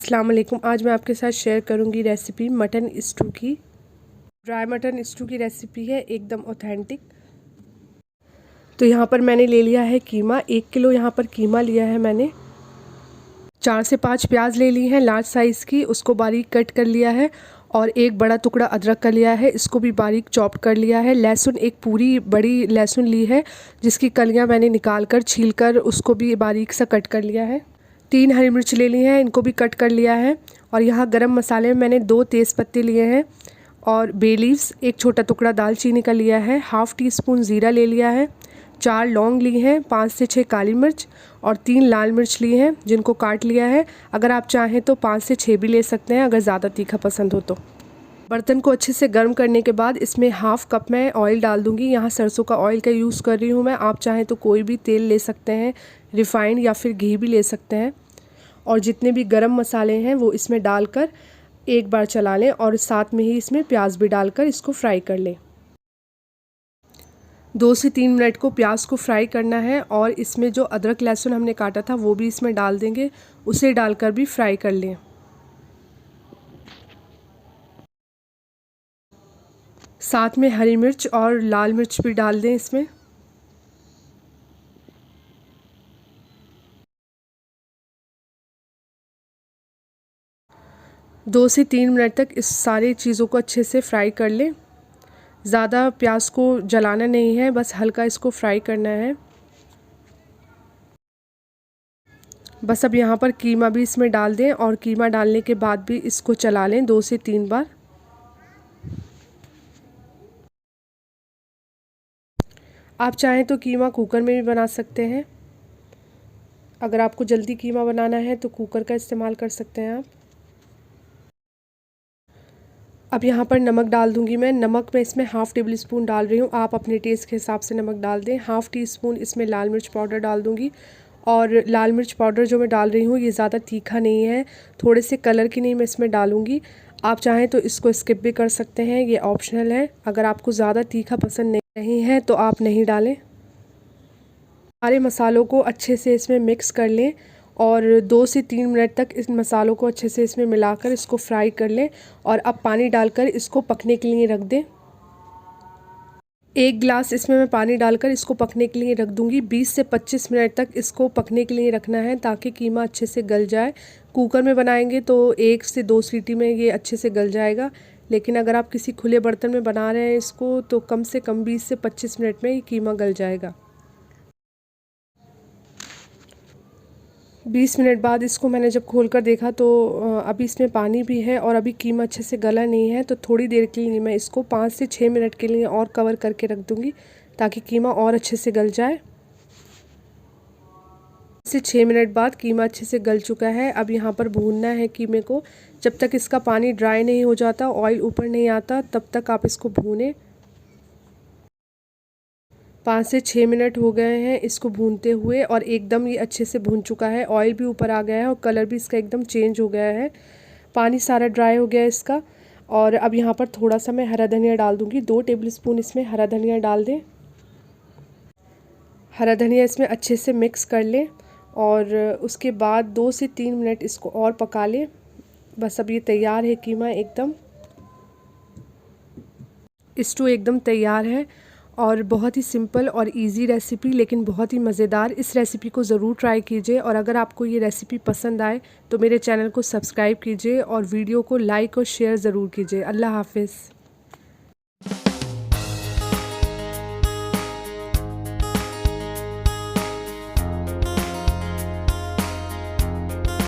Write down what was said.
अस्सलाम वालेकुम। आज मैं आपके साथ शेयर करूंगी रेसिपी मटन स्टू की। ड्राई मटन स्टू की रेसिपी है, एकदम ऑथेंटिक। तो यहाँ पर मैंने ले लिया है कीमा, 1 किलो यहाँ पर कीमा लिया है मैंने। 4 से 5 प्याज ले ली हैं लार्ज साइज़ की, उसको बारीक कट कर लिया है। और एक बड़ा टुकड़ा अदरक का लिया है, इसको भी बारीक चॉप कर लिया है। लहसुन, एक पूरी बड़ी लहसुन ली है जिसकी कलियाँ मैंने निकाल कर छील कर उसको भी बारीक सा कट कर लिया है। 3 हरी मिर्च ले ली हैं, इनको भी कट कर लिया है। और यहाँ गरम मसाले में मैंने 2 तेज़पत्ते लिए हैं और बे लीव्स, एक छोटा टुकड़ा दालचीनी का लिया है। हाफ़ टी स्पून ज़ीरा ले लिया है। 4 लौंग ली हैं, 5 से 6 काली मिर्च और 3 लाल मिर्च ली हैं जिनको काट लिया है। अगर आप चाहें तो 5 से 6 भी ले सकते हैं अगर ज़्यादा तीखा पसंद हो तो। बर्तन को अच्छे से गर्म करने के बाद इसमें हाफ़ कप मैं ऑयल डाल दूँगी। यहाँ सरसों का ऑयल का यूज़ कर रही हूँ मैं, आप चाहें तो कोई भी तेल ले सकते हैं, रिफ़ाइंड या फिर घी भी ले सकते हैं। और जितने भी गरम मसाले हैं वो इसमें डालकर एक बार चला लें और साथ में ही इसमें प्याज भी डालकर इसको फ्राई कर लें। 2 से 3 मिनट को प्याज को फ्राई करना है और इसमें जो अदरक लहसुन हमने काटा था वो भी इसमें डाल देंगे, उसे डालकर भी फ्राई कर लें। साथ में हरी मिर्च और लाल मिर्च भी डाल दें इसमें। दो से 3 मिनट तक इस सारी चीज़ों को अच्छे से फ्राई कर लें। ज़्यादा प्याज को जलाना नहीं है, बस हल्का इसको फ्राई करना है। बस अब यहाँ पर कीमा भी इसमें डाल दें और कीमा डालने के बाद भी इसको चला लें 2 से 3 बार। आप चाहें तो कीमा कुकर में भी बना सकते हैं। अगर आपको जल्दी कीमा बनाना है तो कुकर का इस्तेमाल कर सकते हैं आप। अब यहाँ पर नमक डाल दूँगी मैं। नमक मैं इसमें हाफ़ टेबल स्पून डाल रही हूँ, आप अपने टेस्ट के हिसाब से नमक डाल दें। हाफ़ टी स्पून इसमें लाल मिर्च पाउडर डाल दूँगी। और लाल मिर्च पाउडर जो मैं डाल रही हूँ ये ज़्यादा तीखा नहीं है, थोड़े से कलर के लिए मैं इसमें डालूँगी। आप चाहें तो इसको स्किप भी कर सकते हैं, ये ऑप्शनल है। अगर आपको ज़्यादा तीखा पसंद नहीं है तो आप नहीं डालें। सारे मसालों को अच्छे से इसमें मिक्स कर लें और 2 से 3 मिनट तक इस मसालों को अच्छे से इसमें मिलाकर इसको फ्राई कर लें। और अब पानी डालकर इसको पकने के लिए रख दें। 1 गिलास इसमें मैं पानी डालकर इसको पकने के लिए रख दूँगी। 20 से 25 मिनट तक इसको पकने के लिए रखना है ताकि कीमा अच्छे से गल जाए। कुकर में बनाएंगे तो 1 से 2 सीटी में ये अच्छे से गल जाएगा, लेकिन अगर आप किसी खुले बर्तन में बना रहे हैं इसको तो कम से कम 20 से 25 मिनट में ये कीमा गल जाएगा। 20 मिनट बाद इसको मैंने जब खोल कर देखा तो अभी इसमें पानी भी है और अभी कीमा अच्छे से गला नहीं है। तो थोड़ी देर के लिए मैं इसको 5 से 6 मिनट के लिए और कवर करके रख दूँगी ताकि कीमा और अच्छे से गल जाए। 6 मिनट बाद कीमा अच्छे से गल चुका है। अब यहाँ पर भूनना है कीमे को, जब तक इसका पानी ड्राई नहीं हो जाता, ऑयल ऊपर नहीं आता, तब तक आप इसको भूनें। 5 से 6 मिनट हो गए हैं इसको भूनते हुए और एकदम ये अच्छे से भून चुका है। ऑयल भी ऊपर आ गया है और कलर भी इसका एकदम चेंज हो गया है। पानी सारा ड्राई हो गया है इसका। और अब यहाँ पर थोड़ा सा मैं हरा धनिया डाल दूँगी। 2 टेबल स्पून इसमें हरा धनिया डाल दें। हरा धनिया इसमें अच्छे से मिक्स कर लें और उसके बाद 2 से 3 मिनट इसको और पका लें। बस अब ये तैयार है कीमा एकदम। स्टू एकदम तैयार है और बहुत ही सिंपल और इजी रेसिपी, लेकिन बहुत ही मज़ेदार। इस रेसिपी को ज़रूर ट्राई कीजिए और अगर आपको ये रेसिपी पसंद आए तो मेरे चैनल को सब्सक्राइब कीजिए और वीडियो को लाइक और शेयर ज़रूर कीजिए। अल्लाह हाफ़िज़।